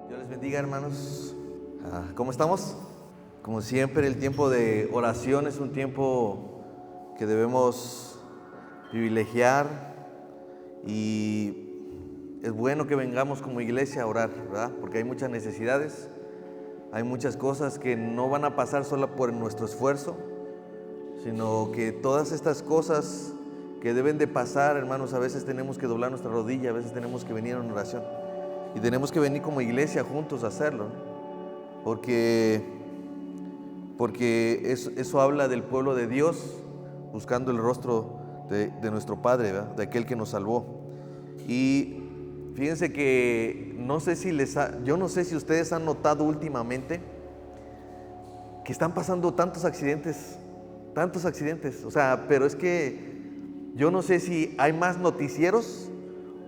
Dios les bendiga, hermanos. ¿Cómo estamos? Como siempre, el tiempo de oración es un tiempo que debemos privilegiar y es bueno que vengamos como iglesia a orar, ¿verdad? Porque hay muchas necesidades, hay muchas cosas que no van a pasar solo por nuestro esfuerzo, sino que todas estas cosas que deben de pasar, hermanos, a veces tenemos que doblar nuestra rodilla, a veces tenemos que venir en oración. Y tenemos que venir como iglesia juntos a hacerlo, ¿no? Porque eso habla del pueblo de Dios buscando el rostro de nuestro Padre, ¿verdad? De aquel que nos salvó. Y fíjense que yo no sé si ustedes han notado últimamente que están pasando tantos accidentes, o sea, pero es que yo no sé si hay más noticieros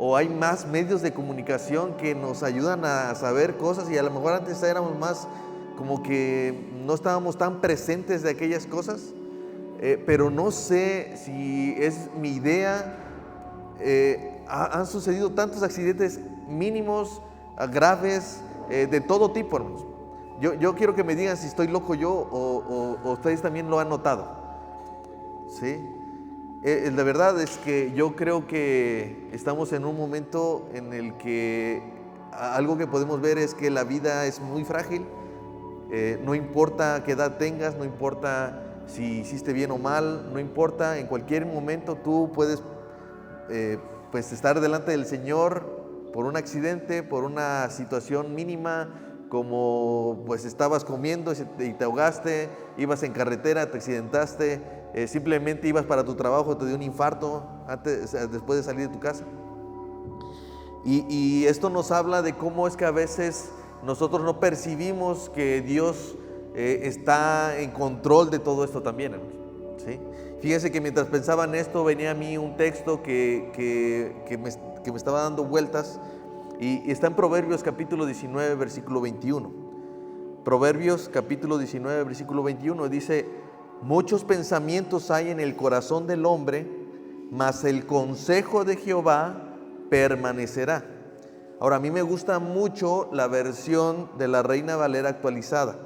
o hay más medios de comunicación que nos ayudan a saber cosas, y a lo mejor antes éramos más como que no estábamos tan presentes de aquellas cosas, pero no sé si es mi idea. Han sucedido tantos accidentes mínimos, graves, de todo tipo, hermanos. Yo quiero que me digan si estoy loco yo o ustedes también lo han notado, ¿sí? La verdad es que yo creo que estamos en un momento en el que algo que podemos ver es que la vida es muy frágil. No importa qué edad tengas, no importa si hiciste bien o mal, no importa, en cualquier momento tú puedes pues estar delante del Señor por un accidente, por una situación mínima, como pues estabas comiendo y te ahogaste, ibas en carretera, te accidentaste, simplemente ibas para tu trabajo, te dio un infarto después de salir de tu casa. Y esto nos habla de cómo es que a veces nosotros no percibimos que Dios está en control de todo esto también, ¿sí? Fíjense que mientras pensaba en esto venía a mí un texto que me estaba dando vueltas, y está en Proverbios capítulo 19 versículo 21. Proverbios capítulo 19 versículo 21 dice: muchos pensamientos hay en el corazón del hombre, mas el consejo de Jehová permanecerá. Ahora, a mí me gusta mucho la versión de la Reina Valera actualizada.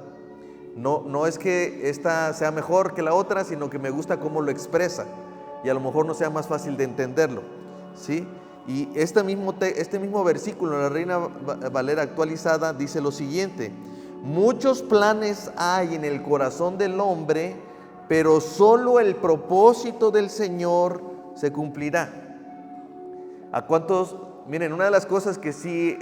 No es que esta sea mejor que la otra, sino que me gusta cómo lo expresa, y a lo mejor no sea más fácil de entenderlo, ¿sí? Y este mismo versículo, la Reina Valera actualizada, dice lo siguiente: muchos planes hay en el corazón del hombre, pero solo el propósito del Señor se cumplirá. ¿A cuántos? Miren, una de las cosas que sí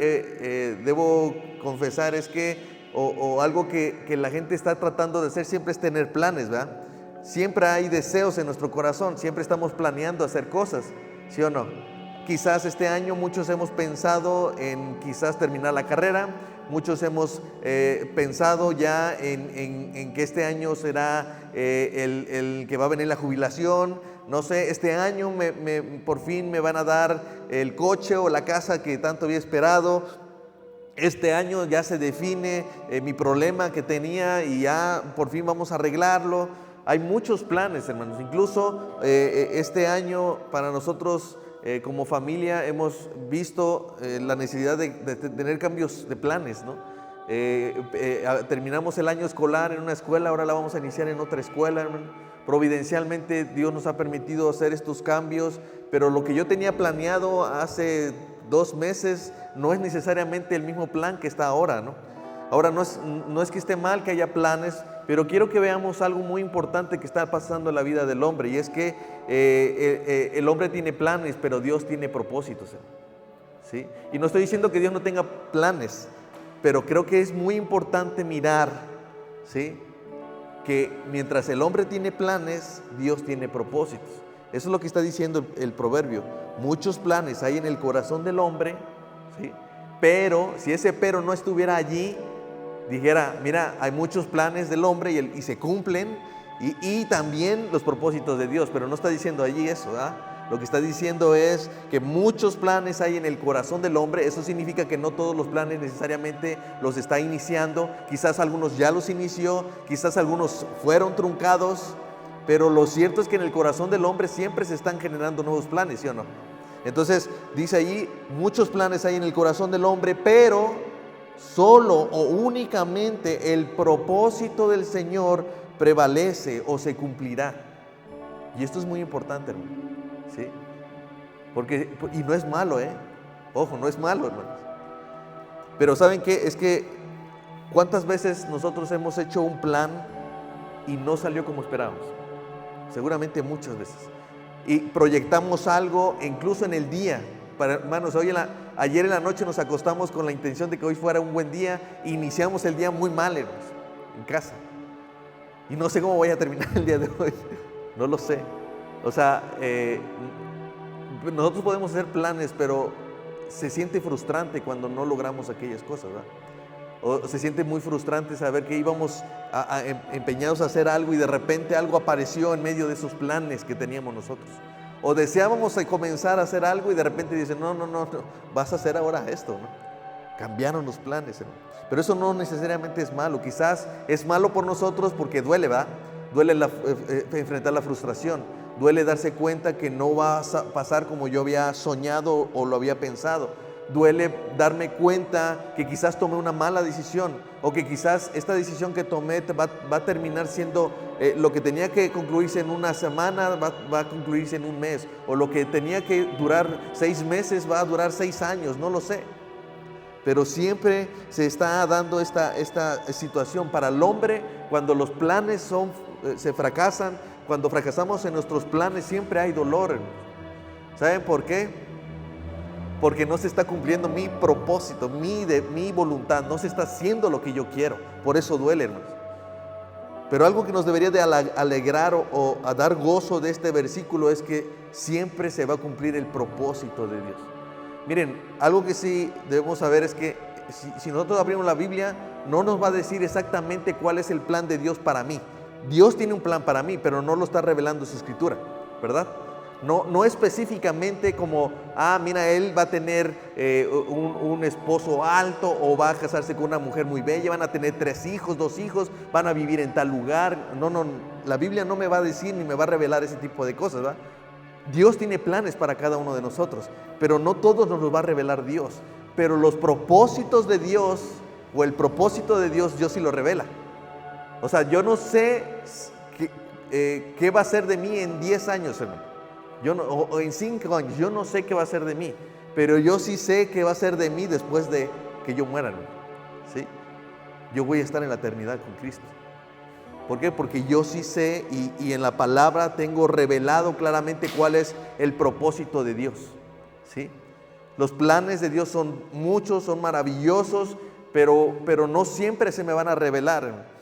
debo confesar es que o algo que la gente está tratando de hacer siempre es tener planes, ¿verdad? Siempre hay deseos en nuestro corazón, siempre estamos planeando hacer cosas, ¿sí o no? Quizás este año muchos hemos pensado en quizás terminar la carrera, muchos hemos pensado ya en que este año será el que va a venir la jubilación. No sé, este año por fin me van a dar el coche o la casa que tanto había esperado. Este año ya se define mi problema que tenía y ya por fin vamos a arreglarlo. Hay muchos planes, hermanos. Incluso este año para nosotros como familia hemos visto la necesidad de tener cambios de planes, ¿no? Terminamos el año escolar en una escuela, ahora la vamos a iniciar en otra escuela, hermano. Providencialmente Dios nos ha permitido hacer estos cambios, pero lo que yo tenía planeado hace 2 meses no es necesariamente el mismo plan que está ahora, ¿no? Ahora no es que esté mal que haya planes, pero quiero que veamos algo muy importante que está pasando en la vida del hombre, y es que el hombre tiene planes, pero Dios tiene propósitos, ¿sí? Y no estoy diciendo que Dios no tenga planes, pero creo que es muy importante mirar, ¿sí?, que mientras el hombre tiene planes, Dios tiene propósitos. Eso es lo que está diciendo el proverbio. Muchos planes hay en el corazón del hombre, ¿sí?, pero si ese pero no estuviera allí, dijera, mira, hay muchos planes del hombre y se cumplen, y también los propósitos de Dios, pero no está diciendo allí eso, ¿verdad? Lo que está diciendo es que muchos planes hay en el corazón del hombre. Eso significa que no todos los planes necesariamente los está iniciando. Quizás algunos ya los inició, quizás algunos fueron truncados, pero lo cierto es que en el corazón del hombre siempre se están generando nuevos planes, ¿sí o no? Entonces dice allí, muchos planes hay en el corazón del hombre, pero solo o únicamente el propósito del Señor prevalece o se cumplirá. Y esto es muy importante, hermano, ¿sí? Y no es malo, ojo, no es malo, hermanos. Pero ¿saben qué? Es que ¿cuántas veces nosotros hemos hecho un plan y no salió como esperábamos? Seguramente muchas veces. Y proyectamos algo incluso en el día. Hermanos, ayer en la noche nos acostamos con la intención de que hoy fuera un buen día. Iniciamos el día muy mal, hermanos, en casa. Y no sé cómo voy a terminar el día de hoy. No lo sé. O sea, nosotros podemos hacer planes, pero se siente frustrante cuando no logramos aquellas cosas, ¿verdad? O se siente muy frustrante saber que íbamos empeñados a hacer algo y de repente algo apareció en medio de esos planes que teníamos nosotros. O deseábamos comenzar a hacer algo y de repente dicen, no, vas a hacer ahora esto, ¿no? Cambiaron los planes, hermano. Pero eso no necesariamente es malo. Quizás es malo por nosotros porque duele, ¿verdad? Duele enfrentar la frustración. Duele darse cuenta que no va a pasar como yo había soñado o lo había pensado. Duele darme cuenta que quizás tomé una mala decisión o que quizás esta decisión que tomé va a terminar siendo lo que tenía que concluirse en una semana va a concluirse en un mes, o lo que tenía que durar 6 meses va a durar 6 años, no lo sé. Pero siempre se está dando esta situación para el hombre. Cuando los planes se fracasan, cuando fracasamos en nuestros planes, siempre hay dolor. ¿Saben por qué? Porque no se está cumpliendo mi propósito, mi voluntad, no se está haciendo lo que yo quiero. Por eso duele, hermanos. Pero algo que nos debería de alegrar o a dar gozo de este versículo es que siempre se va a cumplir el propósito de Dios. Miren, algo que sí debemos saber es que si nosotros abrimos la Biblia, no nos va a decir exactamente cuál es el plan de Dios para mí. Dios tiene un plan para mí, pero no lo está revelando en su escritura, ¿verdad? No específicamente como, mira, él va a tener un esposo alto o va a casarse con una mujer muy bella, van a tener 3 hijos, 2 hijos, van a vivir en tal lugar. No, la Biblia no me va a decir ni me va a revelar ese tipo de cosas, ¿verdad? Dios tiene planes para cada uno de nosotros, pero no todos nos los va a revelar Dios. Pero los propósitos de Dios o el propósito de Dios sí lo revela. O sea, yo no sé qué va a ser de mí en 10 años, hermano. O en 5 años, yo no sé qué va a ser de mí, pero yo sí sé qué va a ser de mí después de que yo muera, ¿sí? Yo voy a estar en la eternidad con Cristo. ¿Por qué? Porque yo sí sé y en la palabra tengo revelado claramente cuál es el propósito de Dios, ¿sí? Los planes de Dios son muchos, son maravillosos, pero no siempre se me van a revelar.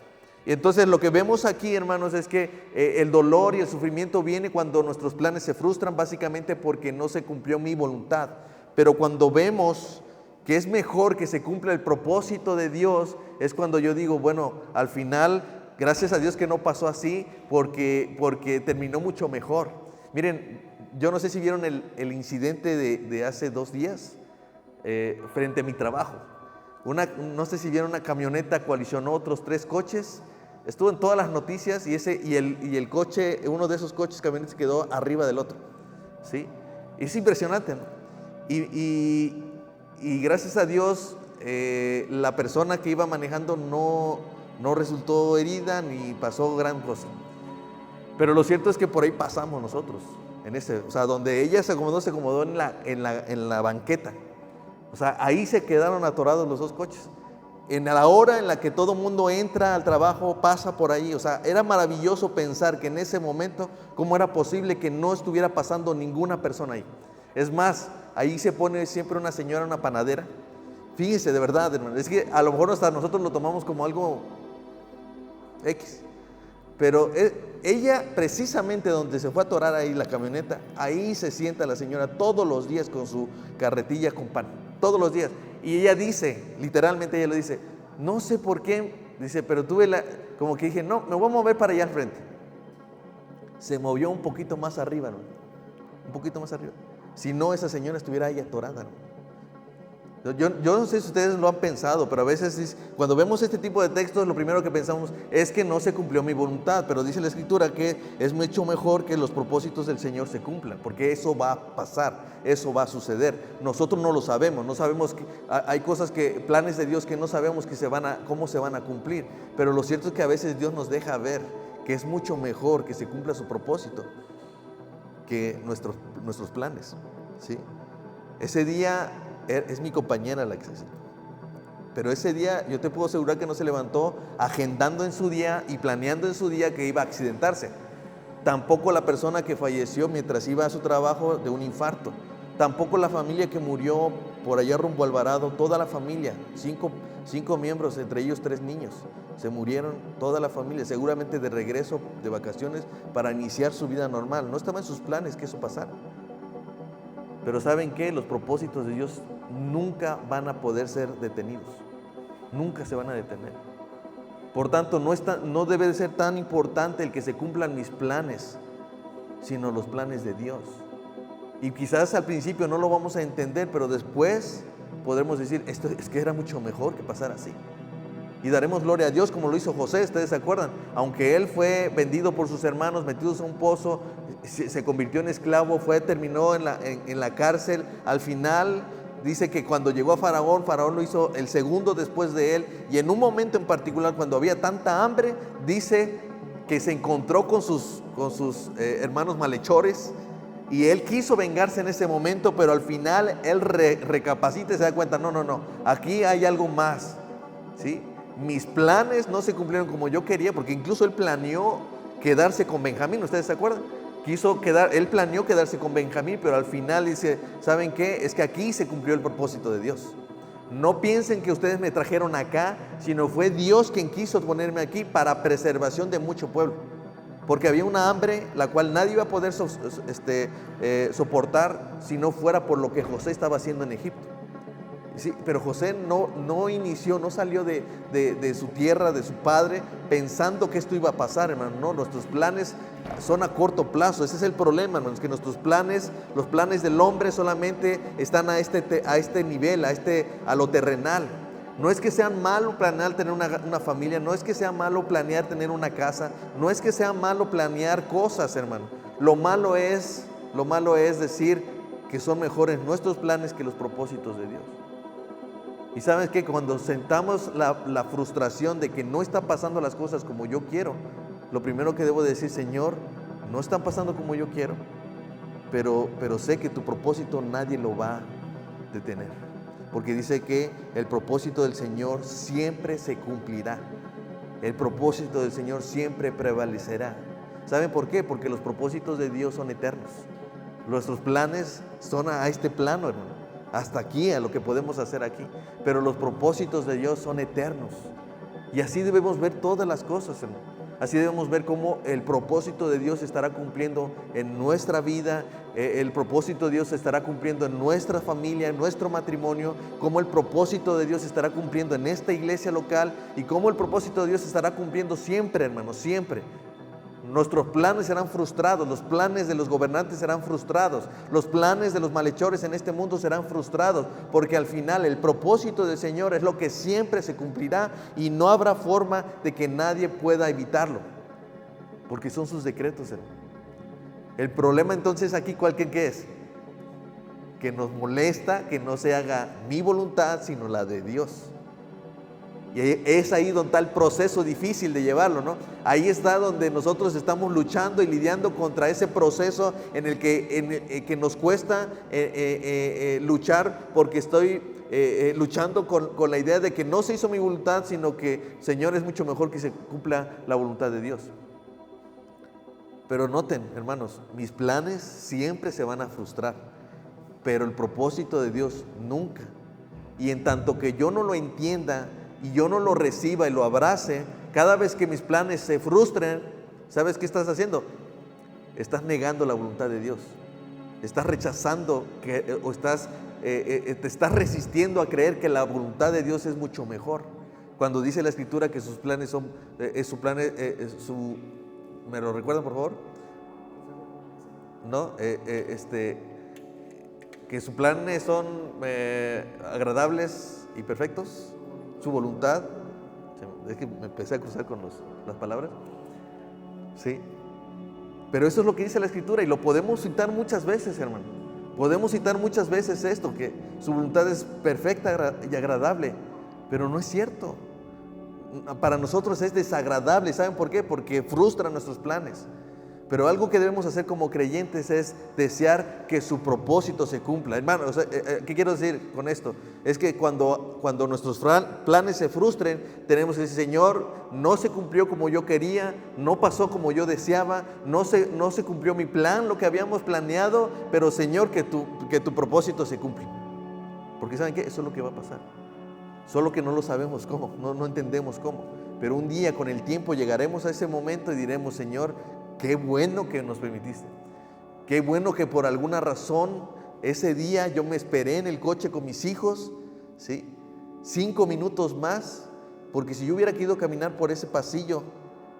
Y entonces lo que vemos aquí, hermanos, es que el dolor y el sufrimiento viene cuando nuestros planes se frustran, básicamente porque no se cumplió mi voluntad. Pero cuando vemos que es mejor que se cumpla el propósito de Dios, es cuando yo digo, bueno, al final, gracias a Dios que no pasó así, porque terminó mucho mejor. Miren, yo no sé si vieron el incidente de hace 2 días frente a mi trabajo. No sé si vieron, una camioneta colisionó otros 3 coches. Estuvo en todas las noticias y el coche, uno de esos coches camionetas quedó arriba del otro, ¿sí? Es impresionante, ¿no? Y gracias a Dios la persona que iba manejando no resultó herida ni pasó gran cosa. Pero lo cierto es que por ahí pasamos nosotros, o sea, donde ella se acomodó en la banqueta. O sea, ahí se quedaron atorados los 2 coches. En la hora en la que todo mundo entra al trabajo, pasa por ahí. O sea, era maravilloso pensar que en ese momento, ¿cómo era posible que no estuviera pasando ninguna persona ahí? Es más, ahí se pone siempre una señora, una panadera. Fíjense, de verdad, hermano, es que a lo mejor hasta nosotros lo tomamos como algo X. Pero ella, precisamente donde se fue a atorar ahí la camioneta, ahí se sienta la señora todos los días con su carretilla con pan. Todos los días. Y ella dice, literalmente ella lo dice, no sé por qué, dice, pero como que dije, no, me voy a mover para allá al frente. Se movió un poquito más arriba, ¿no? Un poquito más arriba. Si no, esa señora estuviera ahí atorada, ¿no? Yo no sé si ustedes lo han pensado, pero a veces cuando vemos este tipo de textos, lo primero que pensamos es que no se cumplió mi voluntad, pero dice la Escritura que es mucho mejor que los propósitos del Señor se cumplan, porque eso va a pasar, eso va a suceder. Nosotros no lo sabemos, no sabemos que hay cosas planes de Dios que no sabemos cómo se van a cumplir, pero lo cierto es que a veces Dios nos deja ver que es mucho mejor que se cumpla su propósito que nuestros planes, ¿sí? Ese día es mi compañera la que se siente. Pero ese día yo te puedo asegurar que no se levantó agendando en su día y planeando en su día que iba a accidentarse. Tampoco la persona que falleció mientras iba a su trabajo de un infarto. Tampoco la familia que murió por allá rumbo a Alvarado, toda la familia, cinco miembros, entre ellos 3 niños. Se murieron toda la familia, seguramente de regreso de vacaciones para iniciar su vida normal. No estaba en sus planes que eso pasara. Pero ¿saben qué? Los propósitos de Dios nunca van a poder ser detenidos. Nunca se van a detener. Por tanto, no debe de ser tan importante el que se cumplan mis planes, sino los planes de Dios. Y quizás al principio no lo vamos a entender, pero después podremos decir, esto es que era mucho mejor que pasara así. Y daremos gloria a Dios como lo hizo José, ¿ustedes se acuerdan? Aunque él fue vendido por sus hermanos, metidos a un pozo, se convirtió en esclavo, terminó en la cárcel. Al final dice que cuando llegó a Faraón lo hizo el segundo después de él. Y en un momento en particular, cuando había tanta hambre, dice que se encontró con sus hermanos malhechores. Y él quiso vengarse en ese momento, pero al final él recapacita y se da cuenta, no, aquí hay algo más, ¿sí? Mis planes no se cumplieron como yo quería, porque incluso él planeó quedarse con Benjamín, ¿ustedes se acuerdan? Él planeó quedarse con Benjamín, pero al final dice, ¿saben qué? Es que aquí se cumplió el propósito de Dios. No piensen que ustedes me trajeron acá, sino fue Dios quien quiso ponerme aquí para preservación de mucho pueblo. Porque había una hambre la cual nadie iba a poder soportar si no fuera por lo que José estaba haciendo en Egipto. Sí, pero José no salió de su tierra, de su padre, pensando que esto iba a pasar, hermano. No, nuestros planes son a corto plazo. Ese es el problema, hermanos, que nuestros planes, los planes del hombre solamente están a este nivel, a lo terrenal. No es que sea malo planear tener una familia, no es que sea malo planear tener una casa, no es que sea malo planear cosas, hermano. Lo malo es decir que son mejores nuestros planes que los propósitos de Dios. Y sabes que cuando sentamos la frustración de que no están pasando las cosas como yo quiero, lo primero que debo decir, Señor, no están pasando como yo quiero, pero sé que tu propósito nadie lo va a detener. Porque dice que el propósito del Señor siempre se cumplirá. El propósito del Señor siempre prevalecerá. ¿Saben por qué? Porque los propósitos de Dios son eternos. Nuestros planes son a este plano, hermano. Hasta aquí, a lo que podemos hacer aquí. Pero los propósitos de Dios son eternos. Y así debemos ver todas las cosas, hermano. Así debemos ver cómo el propósito de Dios se estará cumpliendo en nuestra vida. El propósito de Dios se estará cumpliendo en nuestra familia, en nuestro matrimonio. Cómo el propósito de Dios se estará cumpliendo en esta iglesia local. Y cómo el propósito de Dios se estará cumpliendo siempre, hermano, siempre. Nuestros planes serán frustrados, los planes de los gobernantes serán frustrados, los planes de los malhechores en este mundo serán frustrados, porque al final el propósito del Señor es lo que siempre se cumplirá y no habrá forma de que nadie pueda evitarlo, porque son sus decretos, hermano. El problema entonces aquí, ¿cuál que es? Que nos molesta que no se haga mi voluntad, sino la de Dios. Y es ahí donde está el proceso difícil de llevarlo, ¿no? Ahí está donde nosotros estamos luchando y lidiando contra ese proceso en el que nos cuesta luchar, porque estoy luchando con la idea de que no se hizo mi voluntad, sino que, Señor, es mucho mejor que se cumpla la voluntad de Dios. Pero noten, hermanos, mis planes siempre se van a frustrar, pero el propósito de Dios nunca. Y en tanto que yo no lo entienda y yo no lo reciba y lo abrace, cada vez que mis planes se frustren, ¿sabes qué estás haciendo? Estás negando la voluntad de Dios. Estás rechazando te estás resistiendo a creer que la voluntad de Dios es mucho mejor. Cuando dice la Escritura que sus planes son, ¿me lo recuerdan, por favor? ¿No? que sus planes son agradables y perfectos, su voluntad. Es que me empecé a cruzar con las palabras. Sí. Pero eso es lo que dice la Escritura y lo podemos citar muchas veces, hermano. Podemos citar muchas veces esto, que su voluntad es perfecta y agradable, pero no es cierto. Para nosotros es desagradable. ¿Saben por qué? Porque frustra nuestros planes. Pero algo que debemos hacer como creyentes es desear que su propósito se cumpla. Hermano, o sea, ¿qué quiero decir con esto? Es que cuando nuestros planes se frustren, tenemos que decir: Señor, no se cumplió como yo quería, no pasó como yo deseaba, no se cumplió mi plan, lo que habíamos planeado, pero Señor, que tu propósito se cumpla. Porque ¿saben qué? Eso es lo que va a pasar. Solo que no lo sabemos cómo, no entendemos cómo. Pero un día, con el tiempo, llegaremos a ese momento y diremos: Señor, qué bueno que nos permitiste. Qué bueno que por alguna razón ese día yo me esperé en el coche con mis hijos, ¿sí? 5 minutos más, porque si yo hubiera querido caminar por ese pasillo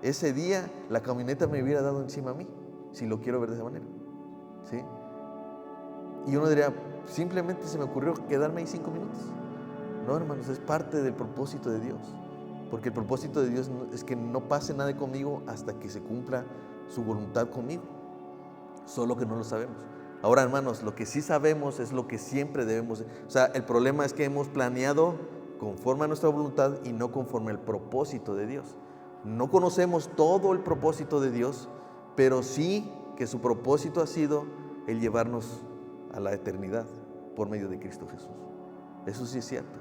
ese día, la camioneta me hubiera dado encima a mí, si lo quiero ver de esa manera, ¿sí? Y uno diría: simplemente se me ocurrió quedarme ahí 5 minutos. No, hermanos, es parte del propósito de Dios. Porque el propósito de Dios es que no pase nada conmigo hasta que se cumpla su voluntad conmigo. Solo que no lo sabemos. Ahora, hermanos, lo que sí sabemos es lo que siempre debemos. O sea, el problema es que hemos planeado conforme a nuestra voluntad y no conforme al propósito de Dios. No conocemos todo el propósito de Dios, pero sí que su propósito ha sido el llevarnos a la eternidad por medio de Cristo Jesús. Eso sí es cierto.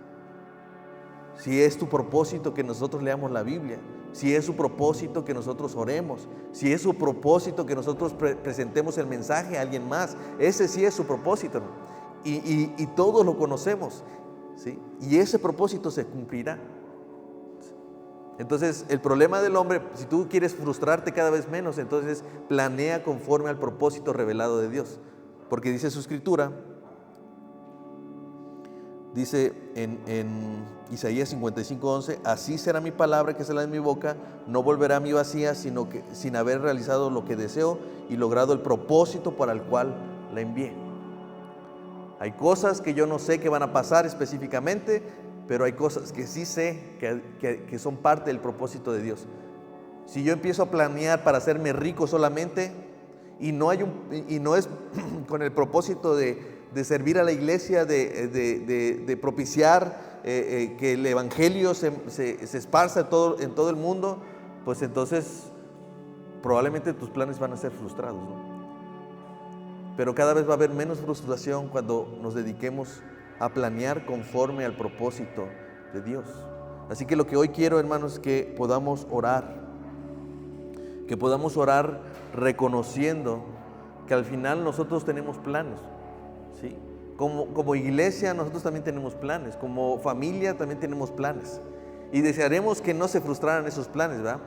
Si es tu propósito que nosotros leamos la Biblia, si es su propósito que nosotros oremos, si es su propósito que nosotros presentemos el mensaje a alguien más, ese sí es su propósito, y todos lo conocemos, ¿sí? Y ese propósito se cumplirá. Entonces, el problema del hombre, si tú quieres frustrarte cada vez menos, entonces planea conforme al propósito revelado de Dios, porque dice su Escritura. Dice en Isaías 55:11: así será mi palabra que sale de mi boca, no volverá a mí vacía, sino que sin haber realizado lo que deseo y logrado el propósito para el cual la envié. Hay cosas que yo no sé que van a pasar específicamente, pero hay cosas que sí sé que son parte del propósito de Dios. Si yo empiezo a planear para hacerme rico solamente y no es con el propósito de servir a la iglesia, de propiciar que el evangelio se esparza en todo el mundo, pues entonces probablemente tus planes van a ser frustrados, ¿no? Pero cada vez va a haber menos frustración cuando nos dediquemos a planear conforme al propósito de Dios. Así que lo que hoy quiero, hermanos, es que podamos orar reconociendo que al final nosotros tenemos planes, ¿sí? Como iglesia nosotros también tenemos planes, como familia también tenemos planes, y desearemos que no se frustraran esos planes, ¿verdad?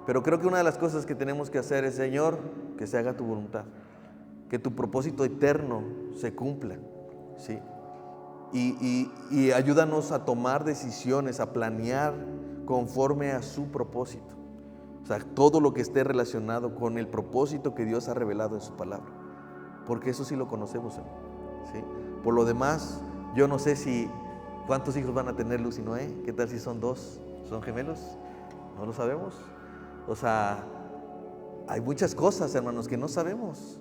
Pero creo que una de las cosas que tenemos que hacer es: Señor, que se haga tu voluntad, que tu propósito eterno se cumpla, ¿sí? Y ayúdanos a tomar decisiones, a planear conforme a su propósito. O sea, todo lo que esté relacionado con el propósito que Dios ha revelado en su palabra. Porque eso sí lo conocemos, ¿sí? Por lo demás, yo no sé cuántos hijos van a tener Luz y Noé. ¿Qué tal si son 2? ¿Son gemelos? No lo sabemos. O sea, hay muchas cosas, hermanos, que no sabemos.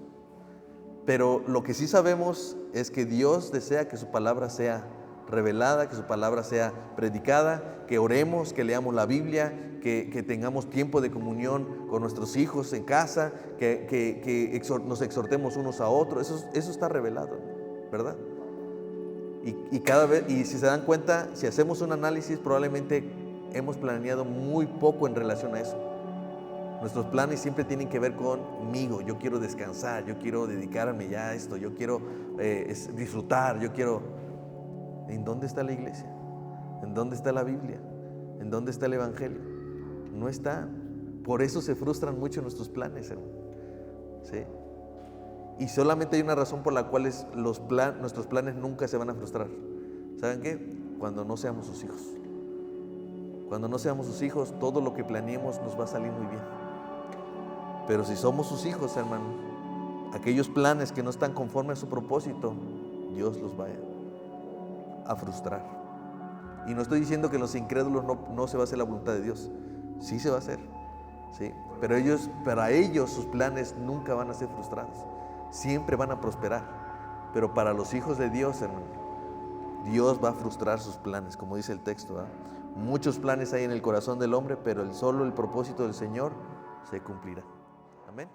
Pero lo que sí sabemos es que Dios desea que su palabra sea revelada, que su palabra sea predicada, que oremos, que leamos la Biblia, que tengamos tiempo de comunión con nuestros hijos en casa, que nos exhortemos unos a otros. Eso está revelado, ¿verdad? Y si se dan cuenta, si hacemos un análisis, probablemente hemos planeado muy poco en relación a eso. Nuestros planes siempre tienen que ver conmigo. Yo quiero descansar, yo quiero dedicarme ya a esto, yo quiero disfrutar, ¿En dónde está la iglesia? ¿En dónde está la Biblia? ¿En dónde está el evangelio? No está. Por eso se frustran mucho nuestros planes, hermano, ¿sí? Y solamente hay una razón por la cual nuestros planes nunca se van a frustrar. ¿Saben qué? Cuando no seamos sus hijos. Cuando no seamos sus hijos, todo lo que planeemos nos va a salir muy bien. Pero si somos sus hijos, hermano, aquellos planes que no están conformes a su propósito Dios los va a frustrar. Y no estoy diciendo que en los incrédulos no se va a hacer la voluntad de Dios. Sí se va a hacer, ¿sí? Pero para ellos sus planes nunca van a ser frustrados. Siempre van a prosperar. Pero para los hijos de Dios, hermano, Dios va a frustrar sus planes, como dice el texto, ¿verdad? Muchos planes hay en el corazón del hombre, pero solo el propósito del Señor se cumplirá. Amén.